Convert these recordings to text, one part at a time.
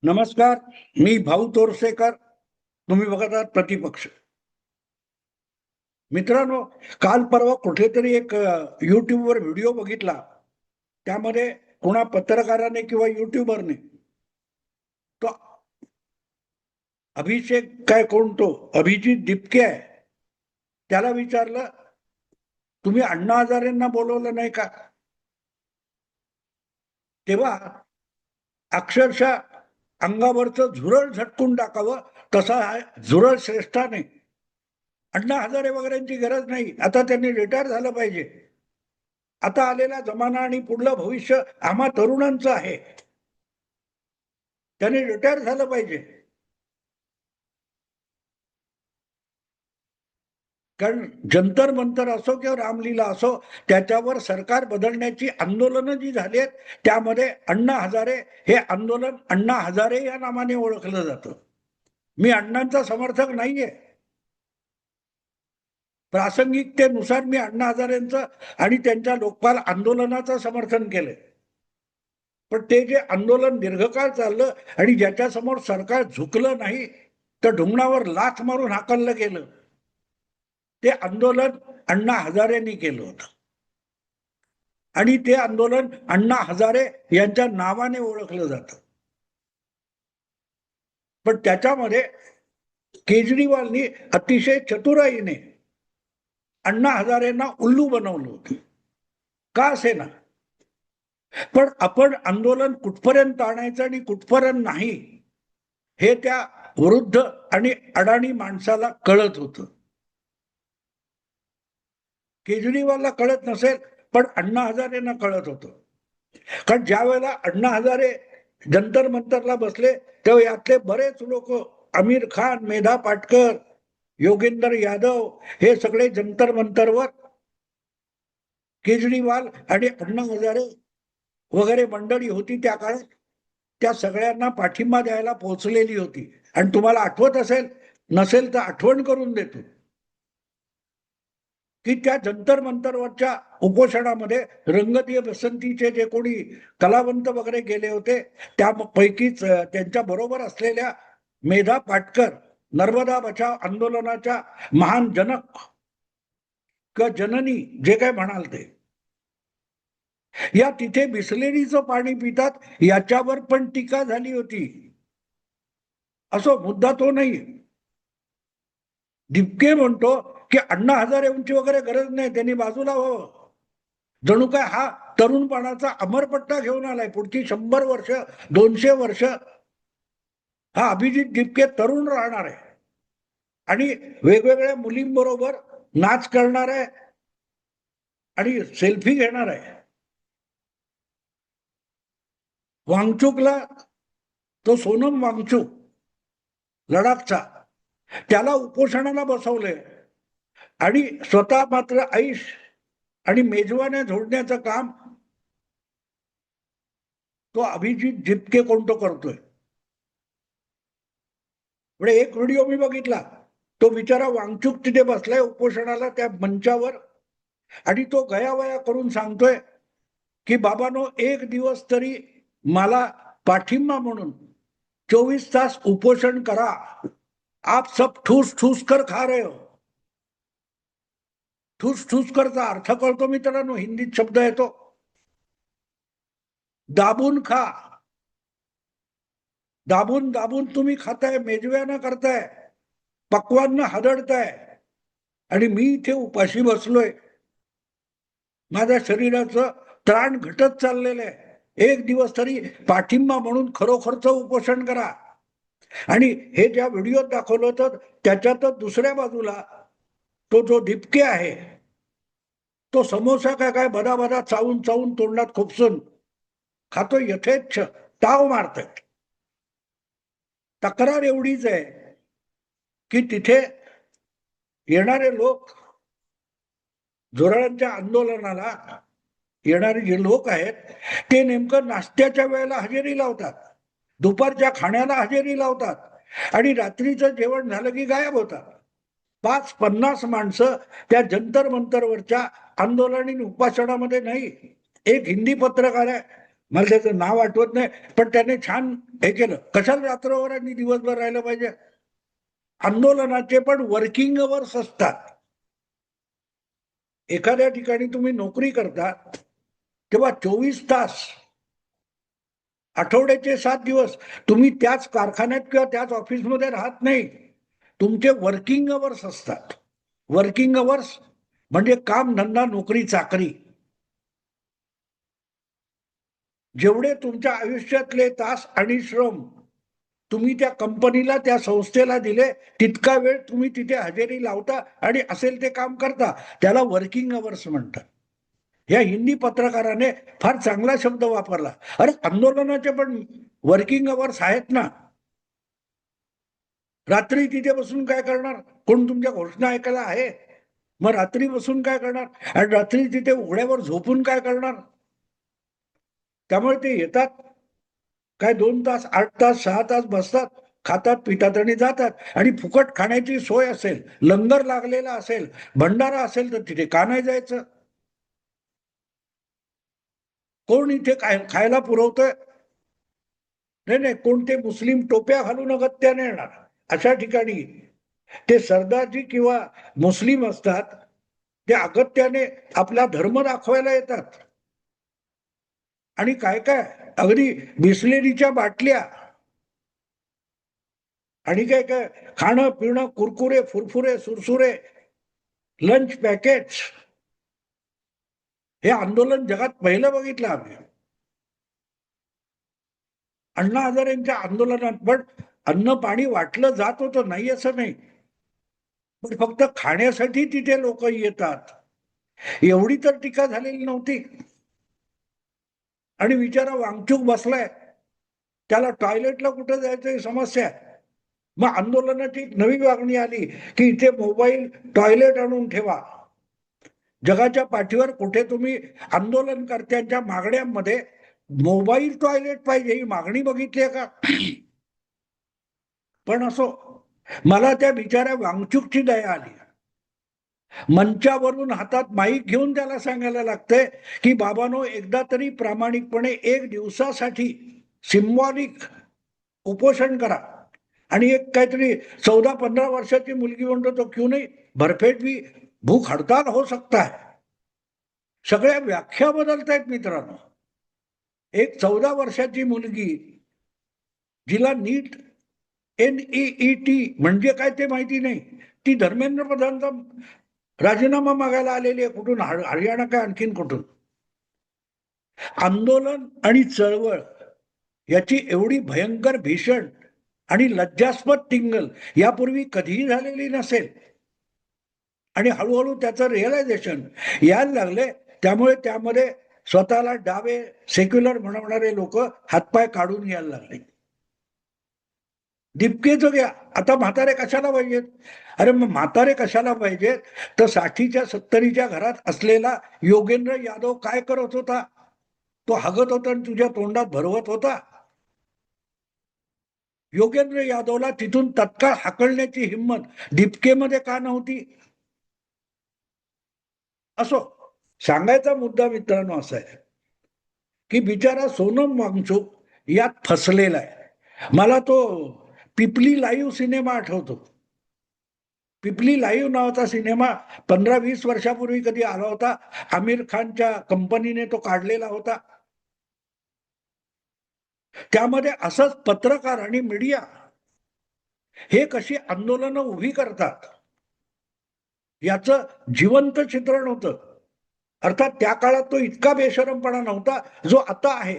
नमस्कार. मी भाऊ तोरसेकर. तुम्ही बघत आहात प्रतिपक्ष. मित्रांनो, काल परवा कुठेतरी एक युट्यूबवर व्हिडिओ बघितला. त्यामध्ये कोणा पत्रकाराने किंवा युट्यूबरने तो अभिषेक काय कोण तो अभिजित दिपके आहे, त्याला विचारलं, तुम्ही अण्णा हजारेंना बोलवलं नाही का? तेव्हा अक्षरशः अंगावरचं झुरळ झटकून टाकावं तसा हा झुरळ श्रेष्ठाने. अण्णा हजारे वगैरेंची गरज नाही, आता त्यांनी रिटायर झालं पाहिजे. आता आलेला जमाना आणि पुढलं भविष्य आम्हा तरुणांचं आहे. त्यांनी रिटायर झालं पाहिजे. कारण जंतर मंतर असो किंवा रामलीला असो, त्याच्यावर सरकार बदलण्याची आंदोलनं जी झाली आहेत, त्यामध्ये अण्णा हजारे हे आंदोलन अण्णा हजारे या नावाने ओळखलं जातं. मी अण्णांचा समर्थक नाहीये. प्रासंगिकतेनुसार मी अण्णा हजारेंचं आणि त्यांच्या लोकपाल आंदोलनाचं समर्थन केलंय. पण ते जे आंदोलन दीर्घकाळ चाललं आणि ज्याच्या समोर सरकार झुकलं नाही, तर ढुंगणावर लाथ मारून हाकललं गेलं, ते आंदोलन अण्णा हजारेंनी केलं होतं. आणि ते आंदोलन अण्णा हजारे यांच्या नावाने ओळखलं जातं. पण त्याच्यामध्ये केजरीवालनी अतिशय चतुराईने अण्णा हजारेंना उल्लू बनवलं होतं. का असे ना, पण आपण आंदोलन कुठपर्यंत आणायचं आणि कुठपर्यंत नाही, हे त्या वृद्ध आणि अडाणी माणसाला कळत होतं. केजरीवालला कळत नसेल, पण अण्णा हजारेंना कळत होतं. कारण ज्या वेळेला अण्णा हजारे जंतर मंतरला बसले, तेव्हा यातले बरेच लोक, आमिर खान, मेधा पाटकर, योगेंद्र यादव, हे सगळे जंतर मंतरवर केजरीवाल आणि अण्णा हजारे वगैरे मंडळी होती त्या काळात, त्या सगळ्यांना पाठिंबा द्यायला पोहोचलेली होती. आणि तुम्हाला आठवत असेल, नसेल तर आठवण करून देतो, की त्या जंतर मंतरवरच्या उपोषणामध्ये रंगतीय बसंतीचे जे कोणी कलावंत वगैरे गेले होते, त्यापैकीच त्यांच्या बरोबर असलेल्या मेधा पाटकर, नर्मदा बचाव आंदोलनाच्या महान जनक किंवा जननी जे काय म्हणाल ते, या तिथे बिसलेरीचं पाणी पितात याच्यावर पण टीका झाली होती. असो, मुद्दा तो नाही. दिपके म्हणतो की अण्णा हजारेंची वगैरे गरज नाही, त्यांनी बाजूला व्हावं. जणू काय हा तरुणपणाचा अमरपट्टा घेऊन आलाय. पुढची 100 वर्ष, 200 वर्ष हा अभिजित दिपके तरुण राहणार आहे आणि वेगवेगळ्या मुलींबरोबर नाच करणार आहे आणि सेल्फी घेणार आहे. वांगचुकला, तो सोनम वांगचुक लडाखचा, त्याला उपोषणाला बसवलंय आणि स्वतः मात्र ऐश आणि मेजवान्या झोडण्याचं काम तो अभिजित दिपके कोणतो करतोय. म्हणजे एक व्हिडिओ मी बघितला, तो बिचारा वांगचुक तिथे बसलाय उपोषणाला त्या मंचावर आणि तो गयावया करून सांगतोय की बाबानो, एक दिवस तरी मला पाठिंबा म्हणून 24 तास उपोषण करा. आप सब ठूस ठूस कर खा रहे हो. ठूस ठूस करचा अर्थ कळतो मित्रांनो? हिंदीत शब्द आहे तो दाबून खा. दाबून दाबून तुम्ही खाताय, मेजव्यानं करताय, पक्वांना हादडताय आणि मी इथे उपाशी बसलोय. माझ्या शरीराचं त्राण घटत चाललेलं आहे. एक दिवस तरी पाठिंबा म्हणून खरोखरचं उपोषण करा. आणि हे ज्या व्हिडिओत दाखवलं होतं, त्याच्यातच दुसऱ्या बाजूला तो जो दिपके आहे, तो समोसा काय काय बदा बदा चावून चावून तोंडात खुपसून खातो, यथेच्छ ताव मारतोय. तक्रार एवढीच आहे की तिथे येणारे लोक, झुरळांच्या आंदोलनाला येणारे जे लोक आहेत, ते नेमकं नाश्त्याच्या वेळेला हजेरी लावतात, दुपारच्या खाण्याला हजेरी लावतात आणि रात्रीचं जेवण झालं की गायब होतात. 5-50 माणसं त्या जंतर मंतरवरच्या आंदोलनी उपासनामध्ये नाही. एक हिंदी पत्रकार आहे, मला त्याचं नाव आठवत नाही, पण त्याने छान हे केलं. कशाला रात्रभर आणि दिवसभर राहिलं पाहिजे? आंदोलनाचे पण वर्किंग अवर्स असतात. एखाद्या ठिकाणी तुम्ही नोकरी करता तेव्हा 24 तास, आठवड्याचे 7 दिवस तुम्ही त्याच कारखान्यात किंवा त्याच ऑफिसमध्ये राहत नाही. तुमचे वर्किंग अवर्स असतात. वर्किंग अवर्स म्हणजे काम, धंदा, नोकरी, चाकरी. जेवढे तुमच्या आयुष्यातले तास आणि श्रम तुम्ही त्या कंपनीला, त्या संस्थेला दिले, तितका वेळ तुम्ही तिथे हजेरी लावता आणि असेल ते काम करता. त्याला वर्किंग अवर्स म्हणतात. या हिंदी पत्रकाराने फार चांगला शब्द वापरला. अरे आंदोलनाचे पण वर्किंग अवर्स आहेत ना. रात्री तिथे बसून काय करणार? कोण तुमच्या घोषणा ऐकायला आहे? मग रात्री बसून काय करणार? आणि रात्री तिथे उघड्यावर झोपून काय करणार? त्यामुळे ते येतात, काय 2 तास, 8 तास, 6 तास बसतात, खातात, पितात आणि जातात. आणि फुकट खाण्याची सोय असेल, लंगर लागलेला असेल, भंडारा असेल, तर तिथे का नाही जायचं? कोण इथे खायला पुरवतोय? नाही नाही, कोणते मुस्लिम टोप्या घालून अगत्याने येणार अशा ठिकाणी ते सरदारजी किंवा मुस्लिम असतात, ते अगत्याने आपला धर्म दाखवायला येतात. आणि काय काय अगदी बिस्लेरीच्या बाटल्या आणि काय काय खाणं पिणं, कुरकुरे, फुरफुरे, सुरसुरे, लंच पॅकेट्स. हे आंदोलन जगात पहिलं बघितलं आम्ही अण्णा हजारेंच्या आंदोलनात. पण अन्न पाणी वाटलं जात होतं, नाही असं नाही, पण फक्त खाण्यासाठी तिथे लोक येतात. एवढी तर टीका झालेली नव्हती. आणि विचारा वांगचूक बसलाय, त्याला टॉयलेटला कुठं जायचं ही समस्या आहे. मग आंदोलनाची नवी मागणी आली की इथे मोबाईल टॉयलेट आणून ठेवा. जगाच्या पाठीवर कुठे तुम्ही आंदोलनकर्त्यांच्या मागण्यांमध्ये मोबाईल टॉयलेट पाहिजे ही मागणी बघितली का? पण असो, मला त्या बिचाऱ्या वांगचूकची दया आली. मंचावरून हातात माईक घेऊन त्याला सांगायला लागतंय की बाबांनो, एकदा तरी प्रामाणिकपणे 1 दिवसासाठी सिम्बॉलिक उपोषण करा. आणि एक काहीतरी 14-15 वर्षाची मुलगी म्हणतो, तो क्यों नाही, भरपेट भी भूक हडताल हो सकता है. सगळ्या व्याख्या बदलतायत मित्रांनो. एक 14 वर्षाची मुलगी, जिला नीट NEET म्हणजे काय ते माहिती नाही, ती धर्मेंद्र प्रधानचा राजीनामा मागायला आलेली आहे. कुठून? हरियाणा काय आणखीन कुठून? आंदोलन आणि चळवळ याची एवढी भयंकर, भीषण आणि लज्जास्पद टिंगल यापूर्वी कधीही झालेली नसेल. आणि हळूहळू त्याचं रिअलायझेशन यायला लागले. त्यामुळे त्यामध्ये स्वतःला डावे सेक्युलर म्हणवणारे लोक हातपाय काढून यायला लागले. दिपकेचं घ्या. आता म्हातारे कशाला पाहिजेत? अरे मग म्हातारे कशाला पाहिजेत? तर 60च्या 70च्या घरात असलेला योगेंद्र यादव काय करत होता? तो हगत होता आणि तुझ्या तोंडात भरवत होता. योगेंद्र यादवला तिथून तत्काळ हाकलण्याची हिंमत दिपकेमध्ये का नव्हती? असो, सांगायचा मुद्दा मित्रांनो असा आहे की बिचारा सोनम वांगचुक यात फसलेला आहे. मला तो पिपली लाईव्ह सिनेमा आठवतो. पिपली लाईव्ह नावाचा सिनेमा 15-20 वर्षापूर्वी कधी आला होता. आमिर खानच्या कंपनीने तो काढलेला होता. त्यामध्ये असंच पत्रकार आणि मीडिया हे कशी आंदोलनं उभी करतात याचं जिवंत चित्रण होतं. अर्थात त्या काळात तो इतका बेशरमपणा नव्हता जो आता आहे.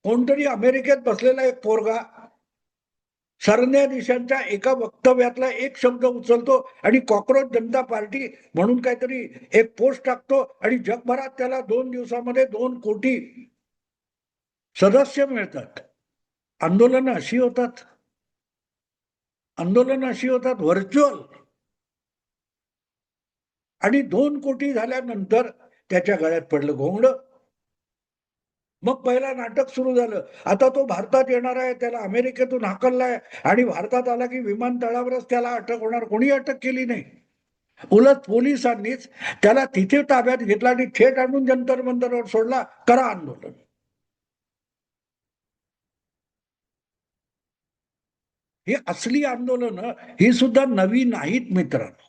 कोणतरी अमेरिकेत बसलेला एक पोरगा सरन्याधीशांच्या एका वक्तव्यातला एक शब्द उचलतो आणि कॉक्रोच जनता पार्टी म्हणून काहीतरी एक पोस्ट टाकतो आणि जगभरात त्याला 2 दिवसामध्ये 2 कोटी सदस्य मिळतात. आंदोलनं अशी होतात. आंदोलनं अशी होतात व्हर्च्युअल. आणि 2 कोटी झाल्यानंतर त्याच्या गळ्यात पडलं घोंगडं. मग पहिला नाटक सुरू झालं. आता तो भारतात येणार आहे, त्याला अमेरिकेतून हाकललाय आणि भारतात आला की विमानतळावरच त्याला अटक होणार. कोणी अटक केली नाही. उलट पोलिसांनीच त्याला तिथे ताब्यात घेतला आणि थेट आणून जंतर मंतरवर सोडला, करा आंदोलन. ही असली आंदोलन ही सुद्धा नवी नाहीत मित्रांनो.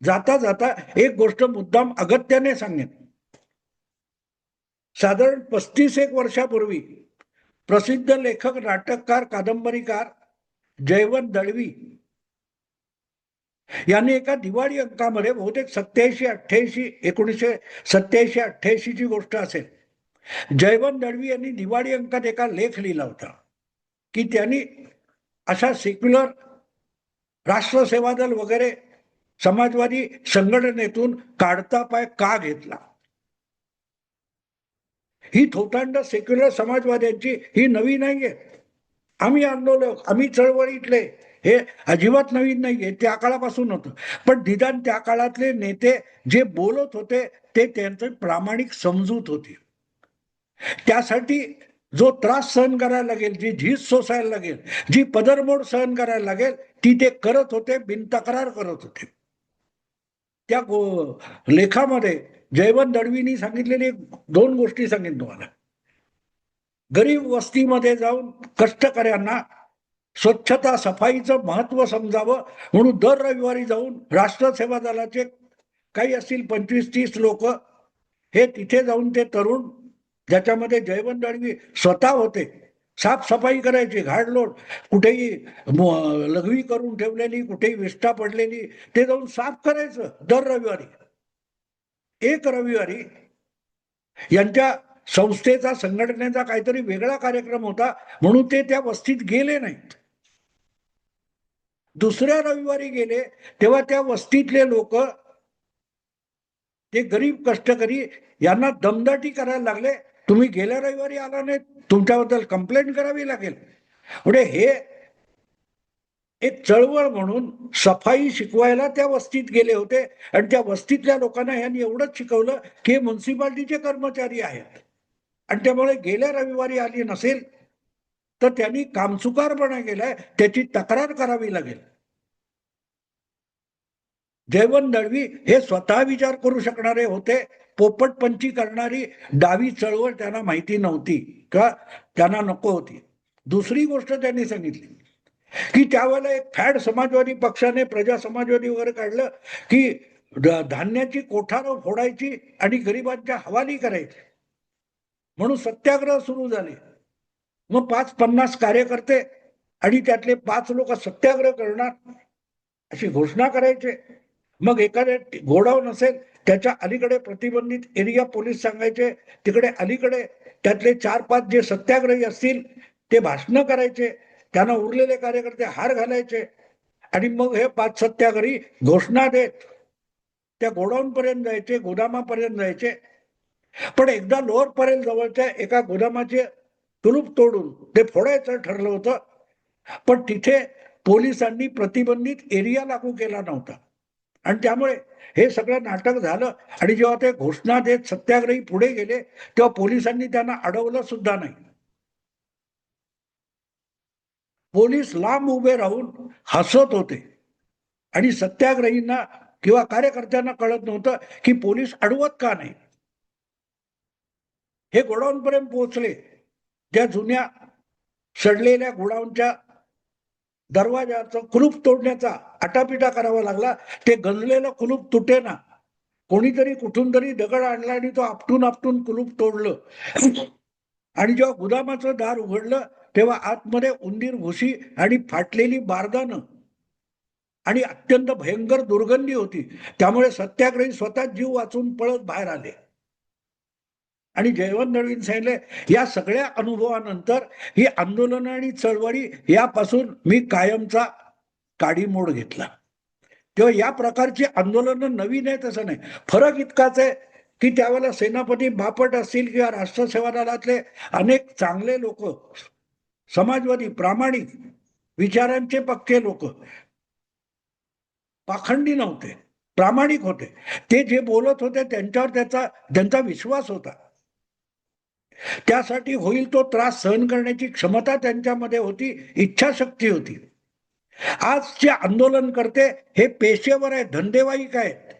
जाता जाता एक गोष्ट मुद्दाम अगत्याने सांगेन. साधारण 35 वर्षापूर्वी प्रसिद्ध लेखक, नाटककार, कादंबरीकार जयवंत दळवी यांनी एका दिवाळी अंकामध्ये, बहुतेक 1987-88 ची गोष्ट असेल, जयवंत दळवी यांनी दिवाळी अंकात एका लेख लिहिला होता की त्यांनी अशा सेक्युलर राष्ट्रसेवा दल वगैरे समाजवादी संघटनेतून काढता पाय का घेतला. ही थोतांड सेक्युलर समाजवाद्यांची ही नवी नाहीये. आम्ही आंदोलक, आम्ही चळवळीतले, हे अजिबात नवीन नाहीये, त्या काळापासून होतं. पण निदान त्या काळातले नेते जे बोलत होते ते त्यांची प्रामाणिक समजूत होती. त्यासाठी जो त्रास सहन करायला लागेल, जी झीज सोसायला लागेल, जी पदरमोड सहन करायला लागेल, ती ते करत होते, बिनतक्रार करत होते. त्या लेखामध्ये जयवंत दळवींनी सांगितलेली 2 गोष्टी सांगेन तुम्हाला. गरीब वस्तीमध्ये जाऊन कष्टकऱ्यांना स्वच्छता सफाईचं महत्व समजावं म्हणून दर रविवारी जाऊन राष्ट्रसेवा दलाचे काही असतील 25-30 लोक, हे तिथे जाऊन ते तरुण, ज्याच्यामध्ये जयवंत दळवी स्वतः होते, साफसफाई करायची, घाडलोट, कुठेही लघवी करून ठेवलेली, कुठेही विष्ठा पडलेली, ते जाऊन साफ करायचं दर रविवारी. एक रविवारी यांच्या संस्थेचा, संघटनेचा काहीतरी वेगळा कार्यक्रम होता म्हणून ते त्या वस्तीत गेले नाहीत. दुसऱ्या रविवारी गेले तेव्हा त्या वस्तीतले लोक, ते गरीब कष्टकरी, यांना दमदाटी करायला लागले, तुम्ही गेल्या रविवारी आला नाही, तुमच्याबद्दल कंप्लेंट करावी लागेल. म्हणजे हे एक चळवळ म्हणून सफाई शिकवायला त्या वस्तीत गेले होते आणि त्या वस्तीतल्या लोकांना यांनी एवढंच शिकवलं की हे म्युन्सिपाल्टीचे कर्मचारी आहेत आणि त्यामुळे गेल्या रविवारी आली नसेल तर त्यांनी कामचुकारपणा केलाय, त्याची तक्रार करावी लागेल. जयवंत दळवी हे स्वतः विचार करू शकणारे होते. पोपटपंची करणारी डावी चळवळ त्यांना माहिती नव्हती का त्यांना नको होती. दुसरी गोष्ट त्यांनी सांगितली की त्यावेळेला एक फॅड समाजवादी पक्षाने, प्रजा समाजवादी वगैरे काढलं की धान्याची कोठारं फोडायची आणि गरिबांच्या हवाली करायची म्हणून सत्याग्रह सुरू झाले. मग 5-50 कार्यकर्ते आणि त्यातले 5 लोक सत्याग्रह करणार अशी घोषणा करायचे. मग एखाद्या गोडाऊन असेल त्याच्या अलीकडे प्रतिबंधित एरिया पोलीस सांगायचे, तिकडे अलीकडे त्यातले 4-5 जे सत्याग्रही असतील ते भाषण करायचे, त्यांना उरलेले कार्यकर्ते हार घालायचे आणि मग हे 5 सत्याग्रही घोषणा देत त्या गोडाऊन पर्यंत जायचे, गोदामापर्यंत जायचे. पण एकदा लोअर परेल जवळच्या एका गोदामाचे कुलूप तोडून ते फोडायचं ठरलं होतं, पण तिथे पोलिसांनी प्रतिबंधित एरिया लागू केला नव्हता आणि त्यामुळे हे सगळं नाटक झालं. आणि जेव्हा ते घोषणा देत सत्याग्रही पुढे गेले तेव्हा पोलिसांनी त्यांना अडवलं सुद्धा नाही. पोलीस लांब उभे राहून हसत होते आणि सत्याग्रहींना किंवा कार्यकर्त्यांना कळत नव्हतं की पोलीस अडवत का नाही. हे गोडाऊन पर्यंत पोहोचले. त्या जुन्या सडलेल्या गोडाऊनच्या दरवाजाचं कुलूप तोडण्याचा आटापिटा करावा लागला. ते गंजलेलं कुलूप तुटेना, कोणीतरी कुठून तरी दगड आणला आणि तो आपटून आपटून कुलूप तोडलं आणि जेव्हा गोदामाचं दार उघडलं तेव्हा आतमध्ये उंदीर, घुशी आणि फाटलेली बारदानं आणि अत्यंत भयंकर दुर्गंधी होती. त्यामुळे सत्याग्रही स्वतः जीव वाचून पळत बाहेर आले. आणि जयवंत दळवींनी सांगितले, या सगळ्या अनुभवानंतर ही आंदोलन आणि चळवळी यापासून मी कायमचा काडीमोड घेतला. तेव्हा या प्रकारची आंदोलन नवीन आहे तसं नाही. फरक इतकाच आहे की त्यावेळेला सेनापती बापट असतील किंवा राष्ट्रसेवा दलातले अनेक चांगले लोक, समाजवादी, प्रामाणिक विचारांचे पक्के लोक, पाखंडी नव्हते, प्रामाणिक होते. ते जे बोलत होते त्यांच्यावर त्यांचा विश्वास होता. त्यासाठी होईल तो त्रास सहन करण्याची क्षमता त्यांच्यामध्ये होती, इच्छाशक्ती होती. आजचे आंदोलन करते हे पेशेवर आहेत, धंदेवाईक आहेत.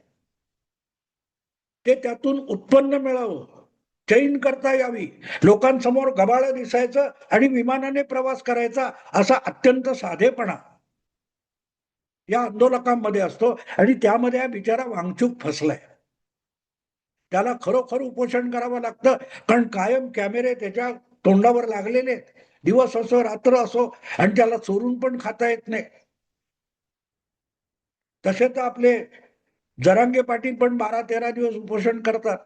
ते त्यातून उत्पन्न मिळावं, चैन करता यावी, लोकांसमोर गबाळं दिसायचं आणि विमानाने प्रवास करायचा, असा अत्यंत साधेपणा या आंदोलकांमध्ये असतो. आणि त्यामध्ये हा बिचारा वांगचूक फसलाय. त्याला खरोखर उपोषण करावं लागतं, कारण कायम कॅमेरे त्याच्या तोंडावर लागलेले आहेत, दिवस असो रात्र असो, आणि त्याला चोरून पण खाता येत नाही. तसे तर आपले जरांगे पाटील पण 12-13 दिवस उपोषण करतात.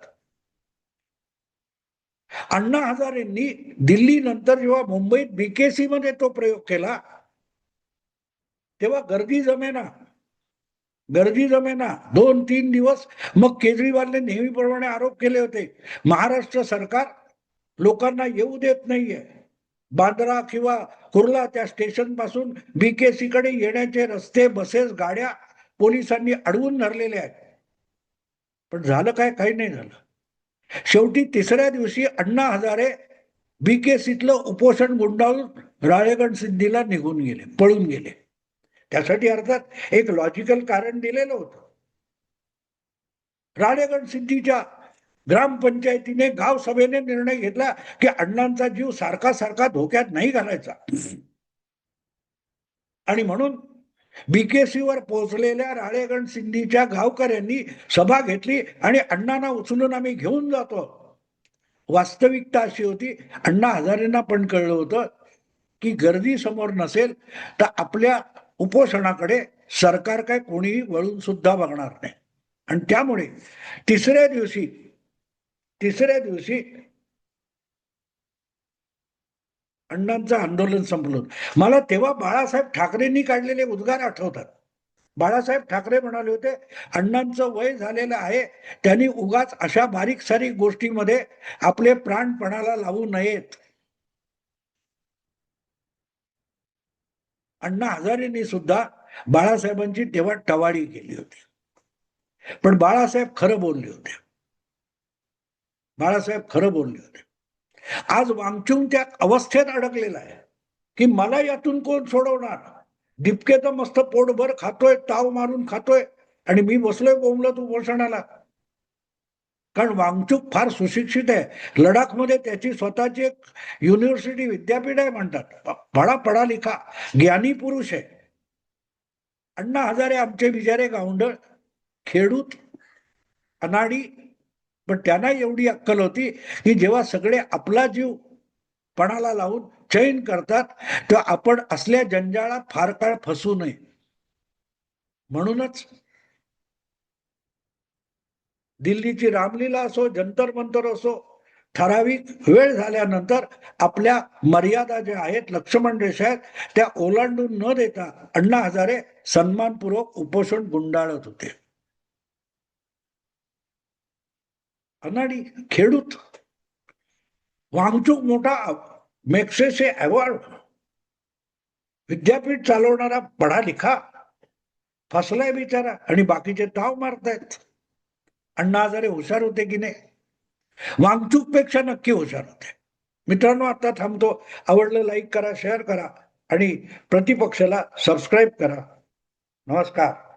अण्णा हजारेंनी दिल्ली नंतर जेव्हा मुंबईत बीकेसी मध्ये तो प्रयोग केला, तेव्हा गर्दी जमेना 2-3 दिवस. मग केजरीवालने नेहमीप्रमाणे आरोप केले होते, महाराष्ट्र सरकार लोकांना येऊ देत नाहीये. बांद्रा किंवा कुर्ला त्या स्टेशन पासून बीकेसी कडे येण्याचे रस्ते, बसेस, गाड्या पोलिसांनी अडवून धरलेले आहेत. पण झालं काय? काही नाही झालं. शेवटी तिसऱ्या दिवशी अण्णा हजारे बीकेसीतलं उपोषण गुंडाळून राळेगण सिद्धीला निघून गेले, पळून गेले. त्यासाठी अर्थात एक लॉजिकल कारण दिलेलं होतं. राळेगण सिद्धीच्या ग्रामपंचायतीने, गाव सभेने निर्णय घेतला की अण्णांचा जीव सारखा सारखा धोक्यात नाही घालायचा. आणि म्हणून बीकेसीवर पोहोचलेल्या राळेगण सिद्धीच्या गावकऱ्यांनी सभा घेतली आणि अण्णांना उचलून आम्ही घेऊन जातो. वास्तविकता अशी होती, अण्णा हजारेंना पण कळलं होतं की गर्दी समोर नसेल तर आपल्या उपोषणाकडे सरकार काय कोणीही वळून सुद्धा बघणार नाही. आणि त्यामुळे तिसऱ्या दिवशी अण्णांचं आंदोलन संपलं. मला तेव्हा बाळासाहेब ठाकरेंनी काढलेले उद्गार आठवतात. बाळासाहेब ठाकरे म्हणाले होते, अण्णांचं वय झालेलं आहे, त्यांनी उगाच अशा बारीक सारीक गोष्टीमध्ये आपले प्राण पणाला लावू नयेत. अण्णा हजारेंनी सुद्धा बाळासाहेबांची तेव्हा टवाळी केली होती. पण बाळासाहेब खरं बोलले होते. आज वांगचुक त्या अवस्थेत अडकलेला आहे की मला यातून कोण सोडवणार. दिपके तर मस्त पोटभर खातोय, ताव मारून खातोय, आणि मी बसलोय बोंबलत उपोषणाला. कारण वांगचुक फार सुशिक्षित आहे. लडाखमध्ये त्याची स्वतःची एक युनिव्हर्सिटी, विद्यापीठ आहे म्हणतात. बडा पढा लिखा ज्ञानी पुरुष आहे. अण्णा हजारे आमचे बिचारे गावंढळ, खेडूत, अनाडी. पण त्यांना एवढी अक्कल होती की जेव्हा सगळे आपला जीव पणाला लावून चैन करतात, तेव्हा आपण असल्या जंजाळात फार काळ फसू नये. म्हणूनच दिल्लीची रामलीला असो, जंतर मंतर असो, ठराविक वेळ झाल्यानंतर आपल्या मर्यादा ज्या आहेत, लक्ष्मण रेषा आहेत, त्या ओलांडून न देता अण्णा हजारे सन्मानपूर्वक उपोषण गुंडाळत होते. अनाडी, खेडूत, वांगचूक मोठा मॅग्सेसे अवॉर्ड, विद्यापीठ चालवणारा पढा लिखा, फसलाय बिचारा, आणि बाकीचे ताव मारतायत. अण्णा हजारे हुशार होते की नाही? वांगचूक पेक्षा नक्की हुशार होते. मित्रांनो, आता थांबतो. आवडलं लाईक करा, शेअर करा आणि प्रतिपक्षाला सबस्क्राईब करा. नमस्कार.